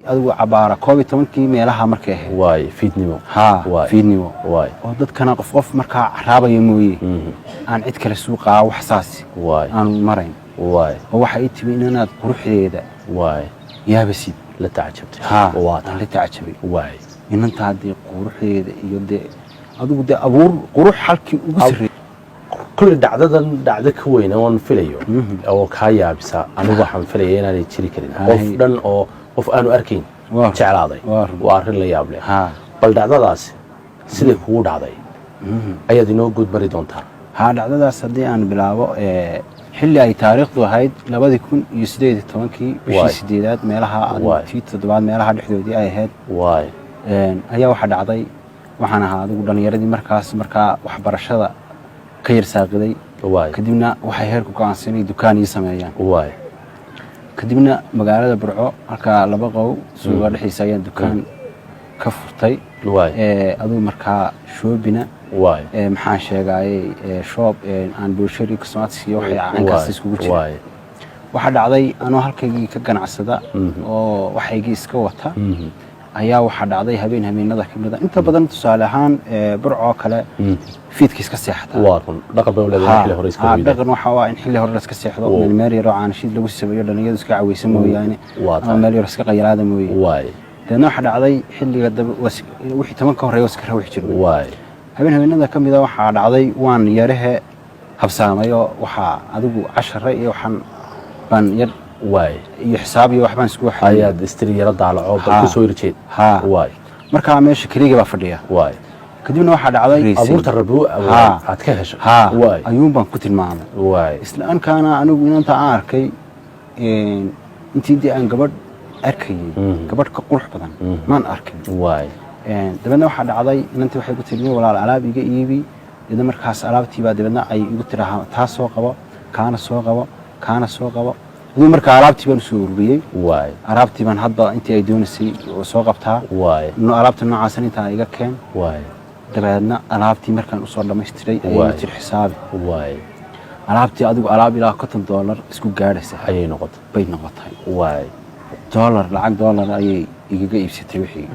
adigu cabaara 12 meelaha markay ahayd waay fiidnimo fiidnimo oo dadkana qof markaa caraabaya mooyee aan cid kale suuqa wax saasi aan marayn oo waxa ay timi inaad quruxdeeda yaabasid la tacajabtay la tacajabay inanta hadii quruxdeeda iyo adigu abuur qurux halkii ugu sareeyay كل دعدة كوينة ونفليو أو كايا بس أنا بحن فلي أنا اللي تشري كرين قفدن أو قف أنا أركين شعل هذا وارهن اللي يابله بل دعدة داس سيد هو دعدة أي دينو جود بريدون تها دعدة داس هدي أنا بلعبه حلي أي تاريخ ذو هاي لابد يكون يسديد التوانكي بشي سديدات مالها في تدبان مالها الحدودي أي هاد هي واحد عضي وحنا هذا ودنا يردي مركز وحبرشة كير ساقدي كدبنا waxay heerku go'aansanay dukaan ii sameeyaan kadibna magaalada Burco halka laba qow suuqa dhaxaysan dukaan ka furtay aduu markaa shoobina maxaan sheegay shop aan bulshada ka socodsiyo waxay aankaas iskugu jiray waxa dhacday anoo halkaygii ka ganacsada oo waxaygii iska wata ayaa waxa dhacday habeenada kamida inta badan tusaale ahaan Burco kale fiidkiis ka seexata dhaqan xilli hore iska weeyay dhaqan waxa in xilli hore iska seexdo meel yar oo aan shid lagu sameeyo dhallinyaradu iska caaweysan mooyaane ama meel yar iska qayraada mooyee dadna waxa dhacday xilliga wixii 10 ka horeeyo iska rawix jiray habeenada kamida waxa dhacday waan yarahe habsaamayo waxa adigu 10 iyo waxaan baan yar iyo xisaab iyo waxbaan isku xayaad istiri yara daalaco bal soo irjeed marka meesha kaliya baa fadhiya kadibna waxa dhacday abuurta rabu aad ka heshay ayuun baan ku tilmaamay isla an kaana anigu inta aan arkay intii aan gabadh arkay gabadh ka qurux badan maan arkin dabadna waxa dhacday inantii waxay ku tilmaamay walaal alaab iga iibi ida markaas alaabtii baa dabadna ay igu tiraahdo taas soo qabo kaana soo qabo uu marka alaabtii baan soo ururiyay alaabtii baan hadba intii ay doonaysay oo soo qabtaa alaabta noocaas inta iga keen dabadna alaabtii markaan u soo dhameystiray ayay tir xisaabi alaabtii adigu alaab ilaa $50 isku gaadhaysa ayay noqotay dollar lacag dollar ayay iga iibsatay wixii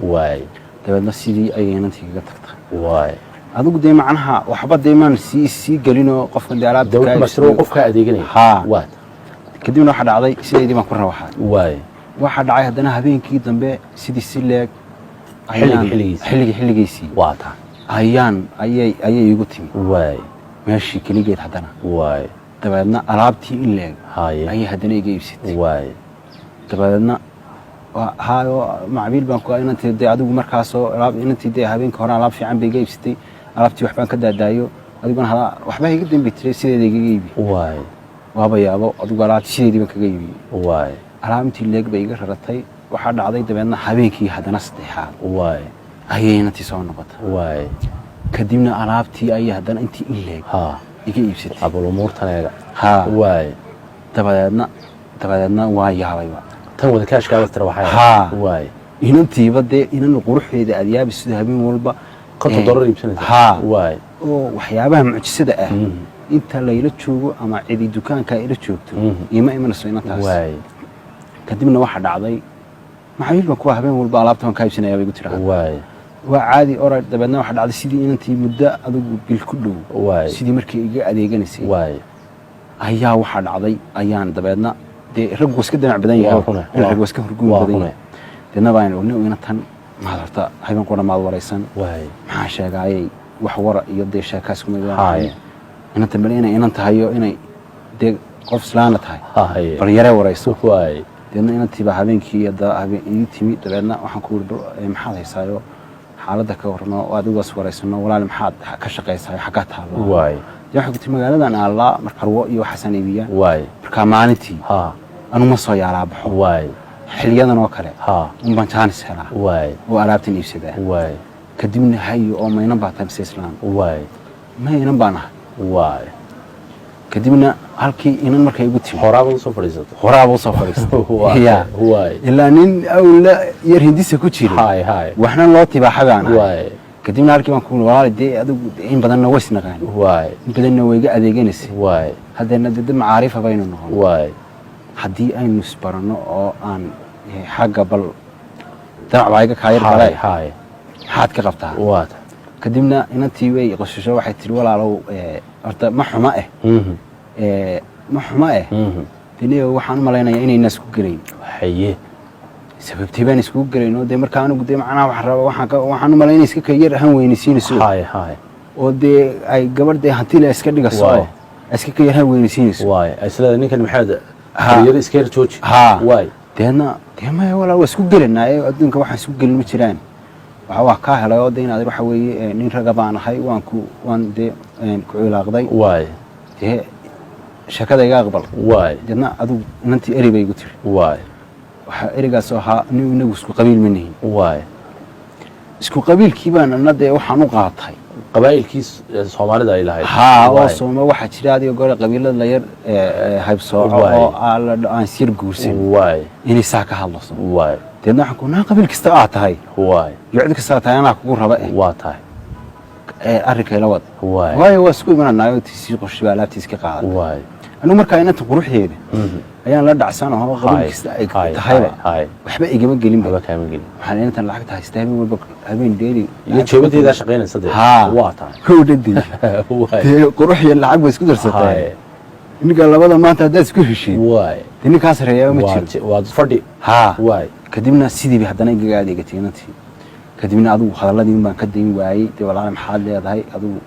dabadna sidii ayay inantii iga tagtay adigu de macnaha waxba deemaan si galino qofkan alaabta ka mashruuc qofka adeeganay kadibna waxa dhacday sideedii baan ku rawaxay waxa dhacay hadana habeenkii dambe sidii si leeg xilligiisii ayay igu timi meeshii kaligeed hadana dabadna alaabtii in leeg ayay hadana iga iibsatay dabadna macbiil baan ku inantii adigu markaas oo inantii habeenkii hore alaab fiican bay iga iibsatay alaabtii wax baan ka daadaayo adiguna waxba iga dambeeyay sideedii iga iibi waaba yaabo adigu alaabtii sideedii baan kaga iibiyay alaabtii leeg bay iga raratay waxa dhacday dabadna habeenkii hadana saddexaad ayay inantii soo noqotay kadibna alaabtii ayay hadana intii in leeg iga iibsatay abulumuurtaneega dabadna waa yaabayba tan wada kaashka waqti waxay inantiiba inan quruxdeeda aad yaabisay habeen walba $50 iibsanaysa oo waxyaabaha mucjisada ah inta la ila joogo ama cidi dukaanka ila joogto imanayso inantaas kadibna waxa dhacday maxaayilba kuwa habeen walba alaabtan ka iibsanaya bay igu tiraahdaa waa caadi oray dabadna waxa dhacday sidii inantii muddo adigu bil ku dhow sidii markii iga adeeganaysay ayaa waxa dhacday ayaan dabadna raggu iska damac badan yahay raggu iska hurguun badan yahay dadna baan ognay inantan maarta habeen qoona maad waraysan maxaa sheegay wax wara iyo sheekaas kuma yahay inanta balina inanta hayo inay qof islaana tahay bal yare warayso dadna inantii baa habeenkii habeen timi dabadna waxaan ku wurdo maxaa haysaayo xaaladda ka warno oo adigu waraysano walaal maxaad ka shaqeysay xaga taalo waxaan ku timid magaaladan alla markarwo iyo waxaan iibiyaan marka maalintii anu ma soo yaalaa baxo xiliyadan oo kale baan jaanis helaa oo alaabtan iibsadaa kadibna hayo oo maynan baa tahay islaan maynan baan kadibna halkii inan markay igu timi horaabo soo fadhiisto ilaa nin awla yar hindisa ku jiray waxna loo tibaaxabaan kadibna halkii baan ku walaal adigu in badanna way isnaqaan in badanna way iga adeeganaysaa hadana dad macaarifa baynu noqon haddii aynu isbarano oo aan xagga bal damac baa iga kaayar galay maxaad ka qabtaa kadibna inantii way qosasho waxay tiri walaalow horta ma xuma diniyo waxaan u malaynayaa inayna isku gelayn sababtii baan isku gelayn oo dee markaa anigu dee macnaha waxaan u malaynaya iska ka yar han weynaysiinayso oo dee ay gabadh dee hanti le iska dhigaso oo iska ka yar han weynaysiinayso isla ninkan maxaad yar iska yar jooji deedna dee maya walaa waa isku gelanaaye adduunka waxaan isku gelin ma jiraan waa kaa helay oo de inaad waxa weeye nin raga baan ahay waan dee ku cilaaqday dee sheekada iga aqbal deedna adigu inantii eri bay igu tiri waxaa erigaas ahaa inagu isku qabiil ma nihin isku qabiilkii baan ana dee waxaan u qaatay qabaa'ilkii soomaalida ay lahayd oo sooma waxaa jira adiga gore qabiilada la yar haybsooco oo aan sir guursan inay saa ka hadlaso deedna waxaan ku naa qabiil kasta aad tahay iyo cid kasta aad tahay anaa kugu raba waa tahay arrinkayla wad waayo waa isku imananaayoo tiisii qorshe baa alaabtiis ka qaaday anigu markaa inanta quruxdeeda ayaan la dhacsan oo qabiil kasta ay tahayba waxba igama gelinba waxaan inantan lacagta haystaa habeen walba habeen dheeri iyo joobadeeda shaqaynaysa waa tahay howdhadii dee qurux iyo lacag bay isku darsatay ninka labada maanta haddaad isku heshiid dee ninkaa sareeyaa ma jiro waa fadhi kadibna sidiiba haddana igaga adeegatay inantii kadibna adigu hadalladii baan ka dayn waayey dee walaala maxaad leedahay adigu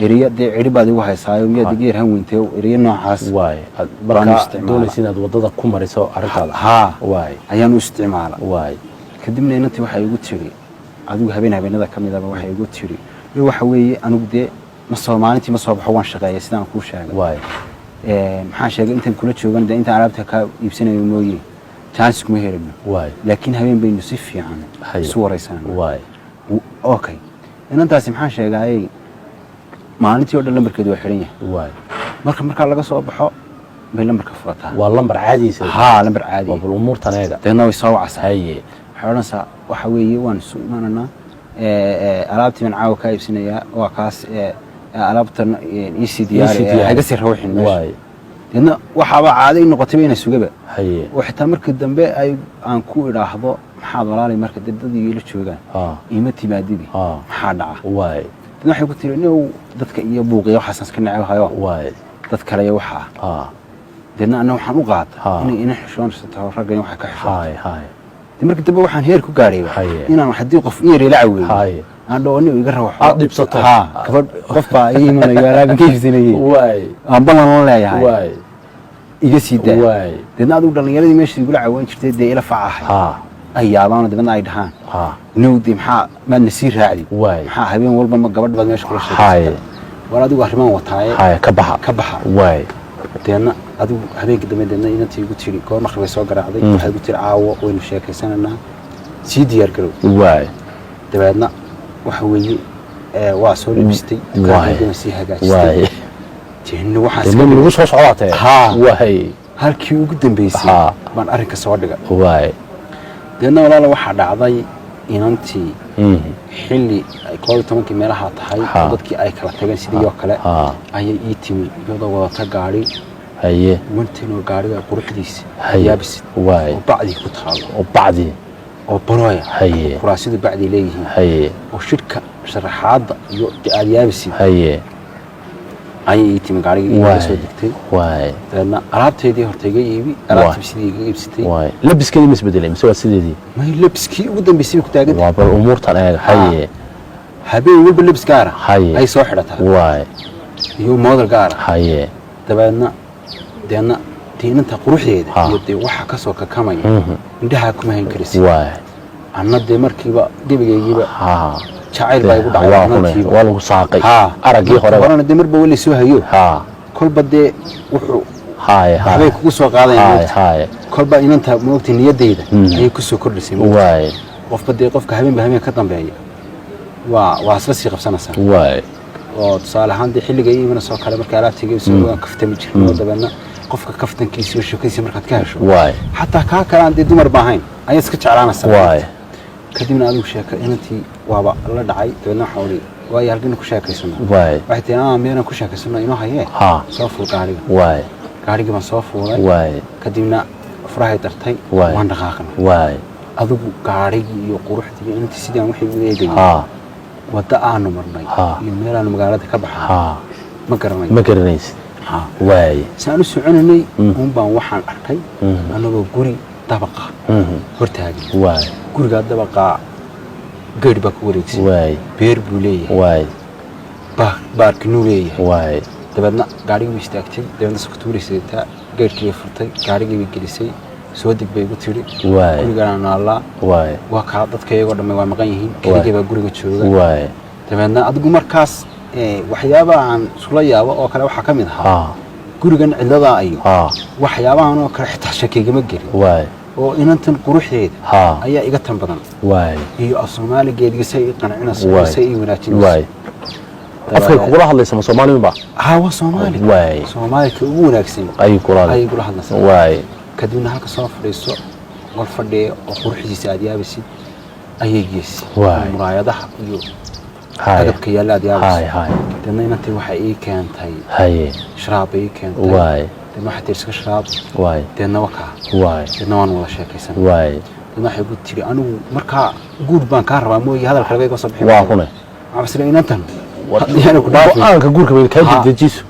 eriya dee cidhi baad igu haysaayo miyaad iga yar han weyntay eriya noocaas markaa doonaysa inaad waddada ku mariso arrintaada ayaan u isticmaala kadibna inantii waxay igu tiri adigu habeenada ka midaba waxay igu tiri waxa weeye anigu dee maalintii ma soo baxo waan shaqeeya sidaan kuu sheegay maxaan sheegay intaan kula joogan dee intaan alaabta kaa iibsanayo mooye chance kuma helino laakiin habeen baynu si fiican isu waraysanaa okay inantaasi maxaan sheegayay maalintii oo dhan lambarkeedu waa xiran yahay markaa laga soo baxo bay lambarka furataa waa lambar caadiisa lambar caadi waa bal umuurtaneeda deedna way soo wacsaa waxay odhanaysaa waxa weeye waan isu imananaa alaabtii baan caawa kaa iibsanayaa waa kaas alaabtan iisii diyaari haga sii rawixin meesha deedna waxaaba caaday noqotayba inay sugaba oo xitaa markii dambe aan ku idhaahdo maxaad walaalay marka dadii la joogaan iima timaadidi maxaa dhaca waxay ku tiri inuu dadka iyo buuqiyo waxaasaan iska necbahayo dad kale iyo waxa deedna anna waxaan u qaata inay ina xishoonaysato raggan waxa ka xishooday markii dambe waxaan heer ku gaadhayba inaan haddii qof in yar ila caweeyo aan dhawo iga rawaxo aad dhibsato gabadh qof baa ii imanayo alaabin ka iibsanayay aan ballan la leeyahay iga sii daa deedna adigu dhallinyaradii meeshii igula caawin jirtay dee ila facahay ay yaabaan dibadna ay dhahaan nowdi maxaa maadna sii raacdi maxaa habeen walba ma gabadh baad meesha kula sheegtay war adigu arrimaan wataaye ka baxa deedna adigu habeenkii dambe deedna inantii igu tiri goor maqrib bay soo garaacday waxay igu tiri caawo waynu sheekaysananaa sii diyaar garow dabeedna waxa weeye waa soo labistay dukaankeedana sii hagaajistay jeedna waxaas lagu soo socdaatee halkii ugu dambeysay baan arrinka soo dhigay deedna walaala waxaa dhacday inantii xilli ay 12 meelaha tahay oo dadkii ay kala tageen sidii oo kale ayay ii timi iyadoo wadata gaari wantanoo gaariga quruxdiisa yaabis oo bacdi ku taalo oo barooya kuraasida bacdi leeyihiin oo shirka sharaxaadda iyo aad yaabisid ayay ii timi gaarigii iga soo degtay deedna alaabteedii horta iga iibi alaabtii sidii iga iibsatay labiskeedii ma isbedelay mise waa sideedii may labiskii ugu dambeysay ku taagan waa bal umuurtan eega habeen walba labis gaara ay soo xidhataa iyo moodal gaara dabeedna deedna diinanta quruxdeeda iyo dee waxa ka soo kakamaya indhaha kuma hayn karisi anna dee markiiba gebigaygiiba jacayl baa igu dhacay waa lagu saaqay araggii horena dee marba weli soo hayo kolba dee wuxuu waxbay kugu soo qaadayaan kolba inanta moogta niyadeyda ayay ku soo kordhisay qofba dee qofka habeen ka dambeeya waa isla sii qabsanaysaa oo tusaale ahaan dee xilliga ii imana soo kale marka alaabtayga soo kaftami jirno dabeedna qofka kaftankiisa iyo sheekadiisa markaad ka hesho xataa kaa kalaan dee dumar baahayn ayaad iska jeclaanaysaa kadibna adigu sheeka inantii waaba la dhacay dabeedna waxaa odhi waayo halkina ku sheekaysano waxay tihi miyana ku sheekaysano inoo hayee soo fuul gaarigii baan soo fuulay kadibna furahay dartay waan dhaqaaqnay adigu gaarigii iyo quruxdii iyo intii sidaan waxay u eegayeen wadda aanu marnay iyo meelaanu magaalada ka baxay ma garanaysid waay saan u soconanay baan waxaan arkay anagoo guri dabaqa hortaagan waay guriga dabaqa geed baa ku wareegsan waay beer buu leeyahay waay baarkinu leeyahay waay dabeedna gaarigii istaagtay dabeedna sakatuurisayta geedkii furtay gaarigii gelisay soo dib bay ugu tiri gurigaan naala waa kaa dadka iyagoo dhamay waa maqan yihiin keligii baa guriga jooga dabeedna adigu markaas waxyaabaha aan isula yaabo oo kale waxaa ka mid ahaa gurigan cidladaa iyo waxyaabahan oo kale xitaa shakigama gelin oo inantan quruxdeeda ayaa iga tan badan iyo af soomaaligeediga say i qancinayso say i wanaajinayso afkay kugula hadlaysa ma Soomaaliba waa Soomaali Soomaalika ugu wanaagsan ay kula hadlaysaa kadibna halka soo fadhiiso wal fadhiyo oo quruxdiisa aad yaabisid ayay geesi muraayadaha iyo agabka yaala aad yaabisid dadna inantii waxay ii keentay sharaab ii keentay dadna waxay tirska sharaab dadna wakaa dadna waan wada sheekaysan dadna waxay ku tiri anigu markaa guud baan kaa rabaa mooyee hadalka laga iga soo bixin waa kune cabsile inantan aanka guurka bay ka dejiso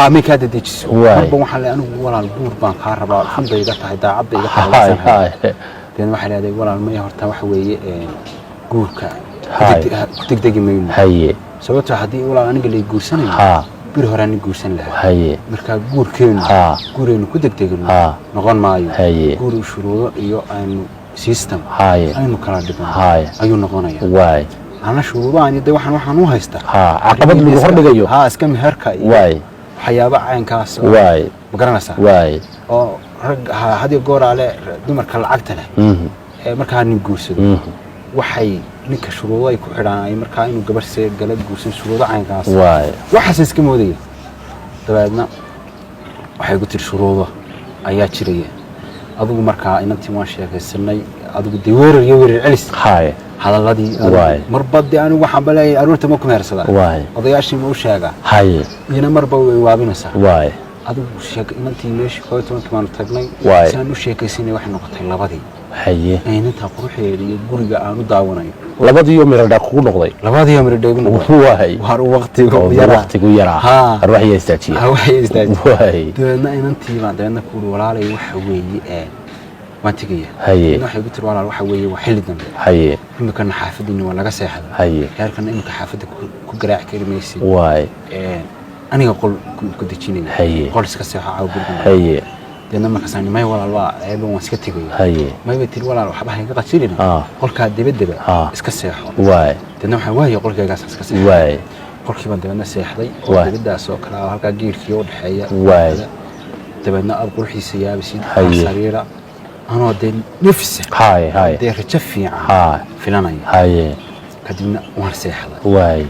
ما كاد تجلس ربما وحلا أنا ولا البور بان كهرباء الحمد لله تهي داعب إذا لأن وحلا هذا ولا المية هرتا وحوي جورك تقدر مين هي سويت هذه ولا أنا قلي جور سنة بيرهراني جور سنة لها هي مركب جور كين جورين كده تقدر نغن معي جور شروط يو إنه سيستم إنه كلا دبنا أيو نغنيه واي أنا شروط أنا ده وحنا نوها يستا عقبة اللي بخرج جيو اسكم هركا واي waxyaabo caynkaas waay ma garanaysaa waay oo rag hadii goor ale dumarka lacagta leh markaa nin guursado waxay ninka shuruudo ay ku xidhaan markaa inuu gabar see galad guursan shuruudo caynkaas waay waxaas iska moodaya dabeedna waxay ku tiri shuruudo ayaa jiraya adigu markaa inantii waan sheekaysanay adigu deweerar iyo weerar celis hadaladii marbadii anigu waxaan baleeyay aroorta ma ku meersada odayaashii ma u sheega ina marba way waabinaysaa adigu inantii meeshii 12 maan tagnay saan u sheekaysanay wax noqotay labadii inanta quruxeeda iyo guriga aan u daawanayo labadii iyo miradha kugu noqday labadii miradha ugu noqday war waqtigu yaraa arwaxiya istaajiye deedna inantii baan deedna ku walaalay waxa weeye waan tagaya waxay ku tiri walaal waxa weeye waa xilli dambe imika xaafadina waa laga seexday heerkan imika xaafada ku garaac karimaysi aniga qol ku dejinay qol iska seexo caaw guriga deedna markaas aan may walaal waa ayban waan iska tagay may bay tiri walaal waxba hayga qajirina qolka dibadaba iska seexo deedna waxa waayo qolkaygaas iska seexay qolkii baan deedna seexday dibadaas oo kala halka geerkii u dhaxeeya deedna aad qurxiisa yaabisid sariira أنا دين نفسه هاي دين رجفي فلاني هاي كدينا وأنا سيحضي واي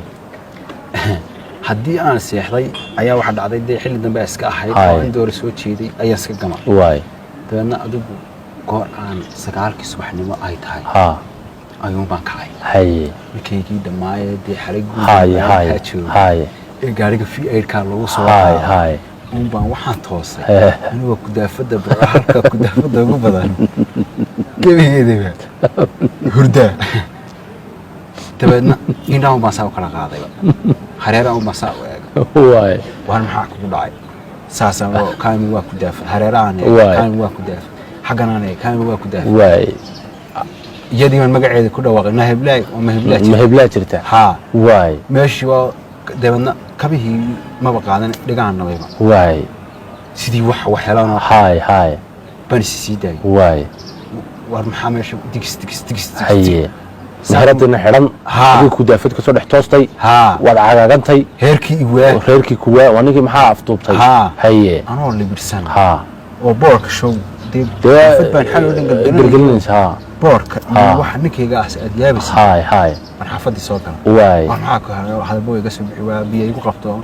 هدي أنا سيحضي أيا واحد عادي دي حل دم بس كأحد عنده رسول شيء أيا سك جماعة واي تبنا أدب قرآن سكالك سبحانه ما أيد هاي أيوم بانكاي هاي الكيكي دماء دي حرق هاي الجاري في أيد كارلو سوا هاي baan waxaan toosay aniga kudaafada halka kudaafada ugu badan gebigeedaba hurda tabeedna indhaha baan saa kala qaaday hareeraha baan saa waay waan maxaa ku dhacay saasan oo kaami waa kudaafay hareerahan kaami waa kudaafay xaganaan kaami waa kudaafay waay iyadii aan magaceeda ku dhawaaqay mahiblaa jirta ha waay meeshii waa deebna kabihii maba qaadan dhigaan nabayba waay sidii wax helaan haay baan sii daay waay war maxaa meesha digis haye saharadina xiran hadii ku daafad ka soo dhex toostay wad cagaagantay reerkii kuwa wanigi maxaa afduubtay haye anoo libirsan oo boorka show deebad baan xal u dhangalgelinaysa boorka iyo waxa ninkayga aad yaabis haay marxafadii soo gal waay waxaa ka hayo hadaba iga soo bixi waa biyo igu qabto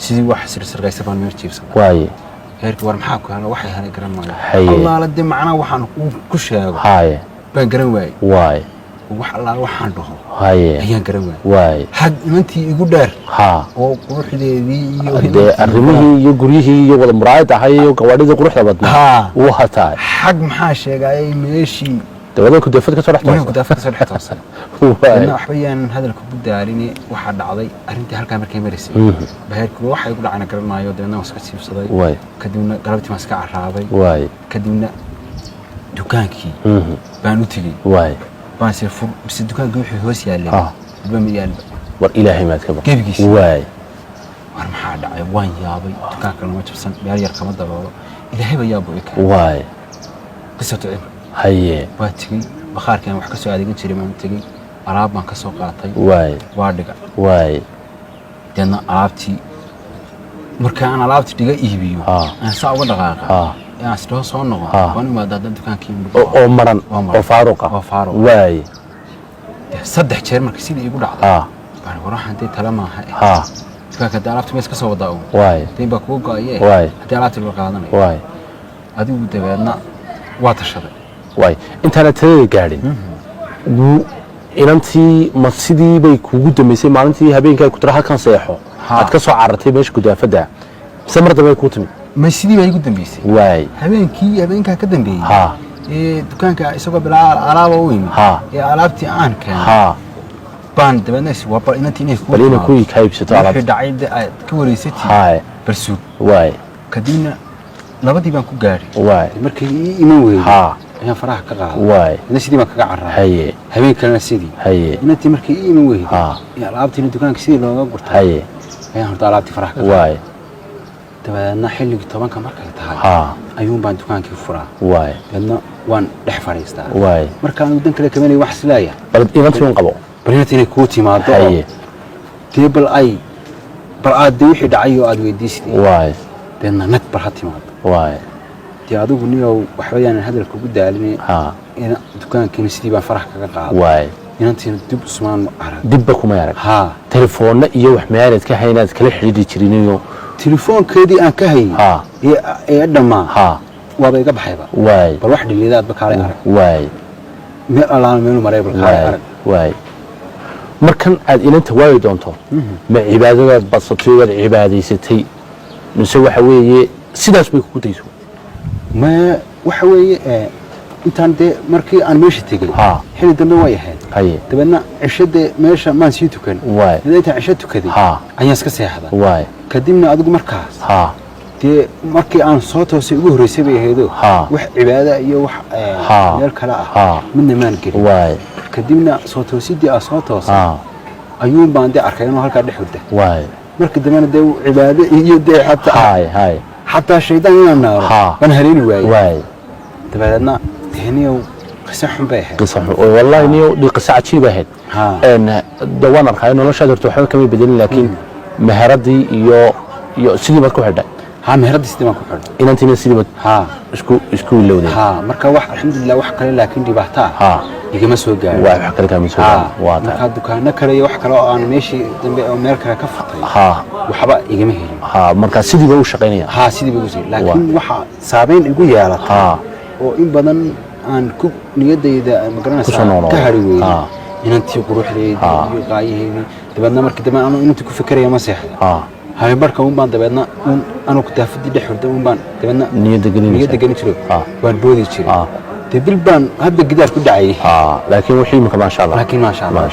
sidii wax sirgaysa baan meel jiibsan waay heerkii war maxaa ku helo waxay helay garan maayo allah la dim macna waxaan ku sheego baan garan waay wax allah waxaan dhaho ayaan garan waay xag inantii igu dheer oo quruxdeedii iyo arrimihii iyo guryihii iyo wada muraayad ahay iyo gawaadhida quruxda badnaa uu hataa xag maxaa sheegay meeshii dabadan ku daafad ka soo dhaxtay ku daafad ka soo dhaxtay waay wax bayaan hadalku ku daarini waxa dhacday arintii halka markay marisay baheerku waxa ay ku dhacana garanaayo dadna iska siibsaday waay kadibna galabtii ma iska caraaday waay kadibna dukaankii baan u tagay waay baan si fur bis dukaankii wuxuu hoos yaalay bama yaalba war ilaahay maad ka baq gebigiis waay war maxaa dhacay waan yaabay dukaanka lama jabsan meel yar kama daboolo ilaahay baa yaabo ka waay qisatu haye waa tagay bakhaarkan wax ka soo adeegan jiray maan tagay alaab baan ka soo qaatay waay waa dhiga waay dadna alaabtii marka aan alaabtii dhiga iibiyo aan saa uga dhaqaaqa yaa sidoo soo noqon waan ma dad dukaankii oo maran oo faaruqa waay saddex jeer markii sidii igu dhacday baan waraxan tay tala ma aha dukaanka alaabtii mees ka soo wadaa waay tii ba ku go'ayay hadii alaabtii la qaadanay waay adigu dabeedna waa tashaday waay intaana tada gaadhin inantii ma sidii bay kuugu dambeysay maalintii habeenkaa ku tira halkan seexo aad ka soo carartay meesha gudaafada mise mar dambe ku timid ma sidii bay igu dambeysay waay habeenkaa ka dambeeyay dukaanka isagoo bilaa alaaba u yimid alaabtii aan keenay baan dabeedna waa inantii inay bal inay ku iibsato alaabta dhacay aad ka wareysatay barsuug waay kadibna labadii baan ku gaaray waay markii ii iman weeyay ayaan faraha ka qaaday waay ina sidii ma kaga carraa haye habeenkana sidii haye inantii markii ii iman weeyay ya alaabtii dukaanka sidii looga gurtay haye ayaan horta alaabtii faraha ka waay dabeedna xilligii 10 markay tahay ayuun baan dukaankii furaa waay dadna waan dhex fariistaa waay markaan wadan kale kamanay wax islaaya bal inantii qabo barinta inay ku timaado haye table ay bal aad wixii dhacay oo aad weydiisay waay dadna nag bar ha timaado waay tii adigu niyow wax weeyaan hadalka ugu daalinay ina dukaankii sidii baan farax kaga qaaday waay inantii dib Usmaan arag dibba kuma arag telefoonna iyo wax meelaad ka haynaad kala xiriiri jirinayo telefoonkeedii aan ka hayay ee dhamaa waaba iga baxayba waay bal wax dhilidaad ba kaalay arag waay meel alaan meel maray bal kaalay arag waay markan aad inanta waayi doonto ma cibaadada basatay wad cibaadaysatay mise waxa weeye sidaas bay ku dayso ma waxa weeye intaan de markii aan meesha tagay xilli dambe way ahayd dabeedna cishada meesha maan sii tukan inta cisho tukaday ayaan iska seexday kadibna adigu markaas dee markii aan soo toosay ugu horeysay bay ahaydoo wax cibaada iyo wax meel kale midna maan gelin kadibna soo toosidii aan soo toosay ayuun baan dee arkay inuu halkaa dhex hurda markii dambena dee cibaado iyo dee xataa shaydaan inaan naaro baan haleeli waayey dabeedna هنيو قصة حبة قصة والله نيو دي قصة عجيبة هاد إن دوّانا الخيال إنه شادر توحنا كمية بديل لكن مهردي يو سيدي ما تكون حدا مهردي سيدي ما تكون حدا إن أنت نسيدي ما إشكو اللون مركا واحد الحمد لله واحد كله لكن دي بحتها يجي مسوق جاي واحد كله كان مسوق واضح مركا دكان كله واحد كله أنا ماشي جنب أمريكا كفتي وحبا يجي مهين مركا سيدي بقول شقينية سيدي بقول لكن واحد صعبين يقول يا لك وإن بدن aan ku niyadayda magaranaysaa ka hari weeyay inantii quruxdeedii qaayihii dabadna markii dambe aanu inantii ku fikiraya ma seexda habeen barka baan dabadna aanu ku taafadii dhex hurda baan dabadna niyadda gelin jiray waan boodi jiray bil baan hadda gidaar ku dhacay laakiin wixii ma sha Allah laakiin ma sha Allah